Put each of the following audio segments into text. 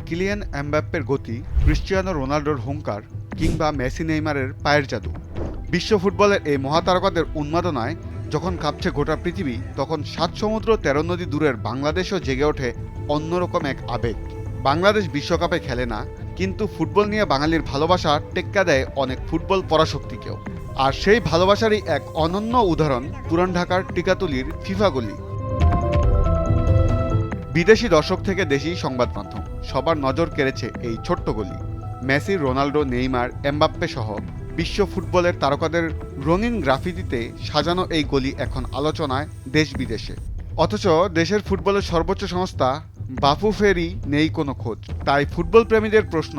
Kylian এমবাপ্পের গতি, Cristiano রোনাল্ডোর হুঙ্কার কিংবা মেসি নেইমারের পায়ের জাদু। বিশ্ব ফুটবলের এই মহাতারকাদের উন্মাদনায় যখন কাঁপছে গোটা পৃথিবী, তখন ৭ সমুদ্র ১৩ নদী দূরের বাংলাদেশও জেগে ওঠে অন্যরকম এক আবেগ। বাংলাদেশ বিশ্বকাপে খেলে না, কিন্তু ফুটবল নিয়ে বাঙালির ভালোবাসা টেক্কা দেয় অনেক ফুটবল পরাশক্তিকেও। আর সেই ভালোবাসারই এক অনন্য উদাহরণ পুরান ঢাকার টিকাতুলির ফিফা গলি। বিদেশি দর্শক থেকে দেশি সংবাদ মাধ্যম সবার নজর কেড়েছে এই ছোট্ট গলি। মেসি, রোনাল্ডো, নেইমার, এমবাপ্পে সহ বিশ্ব ফুটবলের তারকাদের রঙিন গ্রাফিতিতে সাজানো এই গলি এখন আলোচনায় দেশ বিদেশে। অথচ দেশের ফুটবলের সর্বোচ্চ সংস্থা বাফুফেরই নেই কোনো খোঁজ। তাই ফুটবল প্রেমীদের প্রশ্ন,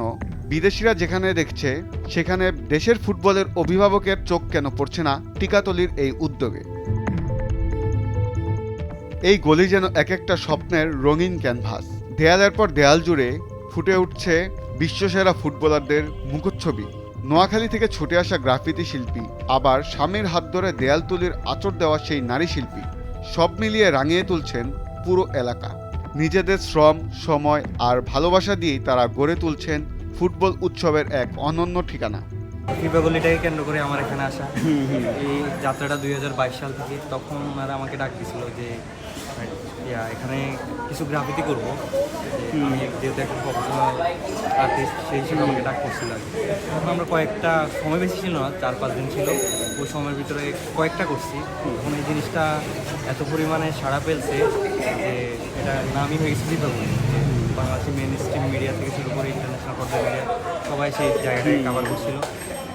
বিদেশিরা যেখানে দেখছে সেখানে দেশের ফুটবলের অভিভাবকের চোখ কেন পড়ছে না টিকাতলির এই উদ্যোগে? এই গলি যেন এক একটা স্বপ্নের রঙিন ক্যানভাস। দেয়ালের পর দেয়াল জুড়ে ফুটে উঠছে বিশ্বসেরা ফুটবলারদের মুখচ্ছবি। নোয়াখালী থেকে ছুটে আসা গ্রাফিতি শিল্পী, আবার স্বামীর হাত ধরে দেয়াল তুলির আঁচড় দেওয়া সেই নারী শিল্পী, সব মিলিয়ে রাঙিয়ে তুলছেন পুরো এলাকা। নিজেদের শ্রম, সময় আর ভালোবাসা দিয়েই তারা গড়ে তুলছেন ফুটবল উৎসবের এক অনন্য ঠিকানা। ফিফা গলিটাকে কেন্দ্র করে আমার এখানে আসা। এই যাত্রাটা 2022 সাল থেকে। তখন ওনারা আমাকে ডাক দিয়েছিল যে এখানে কিছু গ্রাফিতি করবো। আমি যেহেতু একটা প্রফেশনাল আর্টিস্ট, সেই হিসেবে আমাকে ডাক করছিল আর কি। তখন আমরা কয়েকটা, সময় বেশি ছিল না, 4-5 দিন ছিল। ওই সময়ের ভিতরে কয়েকটা করছি। তখন এই জিনিসটা এত পরিমাণে সাড়া পেলছে যে এটা নামই হয়ে গেছে ফিফা গলি। বাংলাদেশের মেন স্ট্রিম মিডিয়া থেকে শুরু করে ইন্টারন্যাশনাল পর্যায়ে মিডিয়া সবাই সেই জায়গাটাকে কাভার করছিল।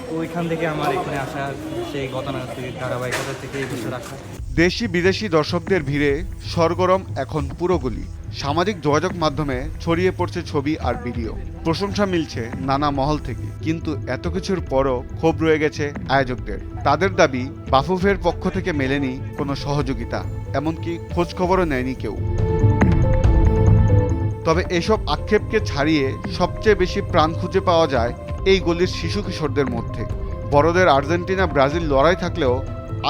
তো ওইখান থেকে আমার এখানে আসা, সেই গতানুগতিক ধারাবাহিকতা থেকে এই বছর রাখা। দেশি বিদেশি দর্শকদের ভিড়ে সরগরম এখন পুরো গলি। সামাজিক যোগাযোগ মাধ্যমে ছড়িয়ে পড়ছে ছবি আর ভিডিও। প্রশংসা মিলছে নানা মহল থেকে, কিন্তু এত কিছুর পরও ক্ষোভ রয়ে গেছে আয়োজকদের। তাদের দাবি, বাফুফের পক্ষ থেকে মেলেনি কোনো সহযোগিতা, এমনকি খোঁজখবরও নেয়নি কেউ। তবে এসব আক্ষেপকে ছাড়িয়ে সবচেয়ে বেশি প্রাণ খুঁজে পাওয়া যায় এই গলির শিশু কিশোরদের মধ্যে। বড়দের আর্জেন্টিনা ব্রাজিল লড়াই থাকলেও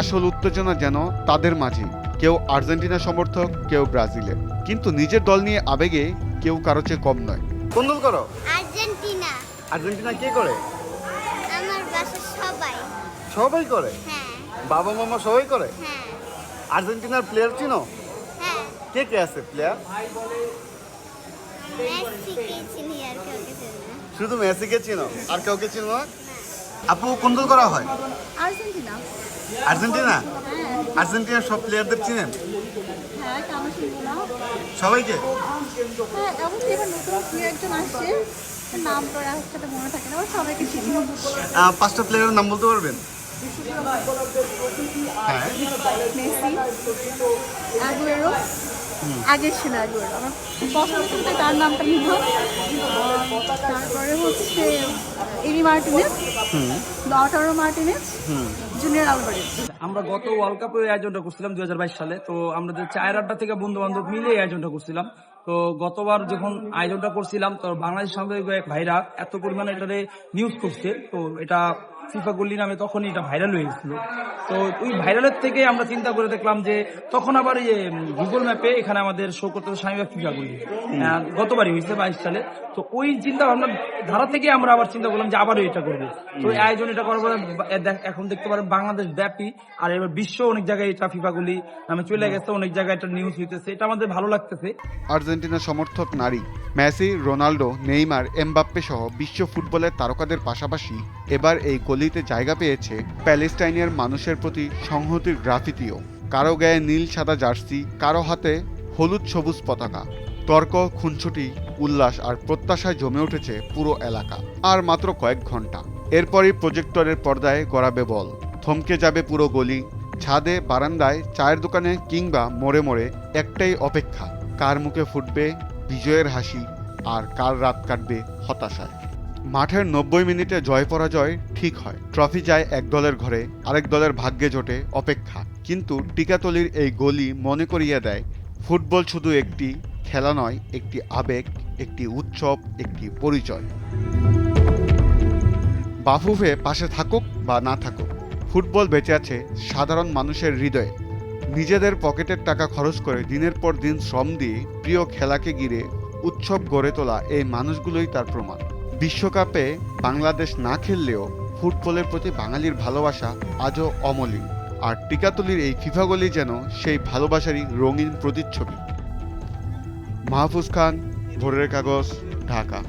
আসল উত্তেজনা যেন তাদের মাঝে। কেউ আর্জেন্টিনা সমর্থক, কেউ ব্রাজিলের, কিন্তু নিজের দল নিয়ে আবেগে কেউ কারো চেয়ে কম নয়। কোন দল করো? আর্জেন্টিনা। আর্জেন্টিনা কে করে? আমার বাসার সবাই। সবাই করে? হ্যাঁ। বাবা মামা সবাই করে? হ্যাঁ। আর্জেন্টিনার প্লেয়ার চিনো? হ্যাঁ। কে কে আছে প্লেয়ার? মেসিকে চিনি আর কাউকে চিনি না। শুধু মেসিকে চিনো, আর কাউকে চিনো না? আপু কোন দল করা হয়? আর্জেন্টিনা। আর্জেন্টিনা? হ্যাঁ। আর্জেন্টিনার সব প্লেয়ারদের চিনেন? হ্যাঁ, কেন চিনবো না? সবাইকে? হ্যাঁ, এখন কি এবার নতুন প্লেয়ার একজন আসছে, তার নাম তো একসাথে মনে থাকে না, আমরা সবাইকে চিনি। 5টা প্লেয়ারের নাম বলতে পারবেন? হ্যাঁ। মেসি, আগুয়েরো, আগের ছিল আগুয়েরো, আমার পছন্দ করতে তার নামটা নিব। তারপরে হচ্ছে Emi Martinez, Lautaro Martinez, Junior Alvarez. আমরা গত ওয়ার্ল্ড কাপে এই আয়োজনটা করছিলাম 2022 সালে। তো আমরা যে চায়ের আড্ডা থেকে বন্ধু বান্ধব মিলে এই আয়োজনটা করছিলাম। তো গতবার যখন আয়োজনটা করছিলাম, তো বাংলাদেশ সাংবাদিক ভাইরা এত পরিমাণে এটারে নিউজ করছে, তো এটা ফিফা গলি নামে তখনই এটা ভাইরাল হয়ে গেছিল। তো ওই ভাইরালের থেকে আমরা চিন্তা করে দেখলাম যে তখন আবার এই গুগল ম্যাপে এখানে আমাদের শো করতে স্বামীবাগ ফিফা গলি গতবারই হয়েছে 22 সালে। তো ওই চিন্তা ভাবনা ধারা থেকে আমরা আবার চিন্তা করলাম যে আবারও এটা করবো। তো এই আয়োজন এটা করার পরে এখন দেখতে পারেন বাংলাদেশ ব্যাপী আর এবার বিশ্ব অনেক জায়গায় এটা ফিফা গলি নামে চলে গেছে, অনেক জায়গায় এটা নিউজ হইতেছে, এটা আমাদের ভালো লাগতেছে। আর্জেন্টিনা সমর্থক নারী মেসি, রোনাল্ডো, নেইমার, এমবাপ্পে সহ বিশ্ব ফুটবলের তারকাদের পাশাপাশি এবার এই গলিতে জায়গা পেয়েছে প্যালেস্টাইনের মানুষের প্রতি সংহতির গ্রাফিতিও। কারো গায়ে নীল সাদা জার্সি, কারো হাতে হলুদ সবুজ পতাকা। তর্ক, খুনছুটি, উল্লাস আর প্রত্যাশায় জমে উঠেছে পুরো এলাকা। আর মাত্র কয়েক ঘন্টা, এরপরই প্রজেক্টরের পর্দায় গড়াবে বল। থমকে যাবে পুরো গলি। ছাদে, বারান্দায়, চায়ের দোকানে কিংবা মোড়ে মোড়ে একটাই অপেক্ষা, কার মুখে ফুটবে বিজয়ের হাসি আর কার রাত কাটবে হতাশায়। মাঠের 90 মিনিটে জয় পরাজয় ঠিক হয়, ট্রফি যায় এক দলের ঘরে, আরেক দলের ভাগ্যে জোটে অপেক্ষা। কিন্তু টিকাতলির এই গলি মনে করিয়ে দেয়, ফুটবল শুধু একটি খেলা নয়, একটি আবেগ, একটি উৎসব, একটি পরিচয়। বাফুফে পাশে থাকুক বা না থাকুক, ফুটবল বেঁচে আছে সাধারণ মানুষের হৃদয়ে। নিজেদের পকেটের টাকা খরচ করে দিনের পর দিন শ্রম দিয়ে প্রিয় খেলাকে ঘিরে উৎসব গড়ে তোলা এই মানুষগুলোই তার প্রমাণ। বিশ্বকাপে বাংলাদেশ না খেললেও ফুটবলের প্রতি বাঙালির ভালোবাসা আজও অমলিন, আর টিকাতলির এই ফিফা গোলই যেন সেই ভালোবাসারই রঙিন প্রতিচ্ছবি। মাহফুজ খান, ভোরের কাগজ, ঢাকা।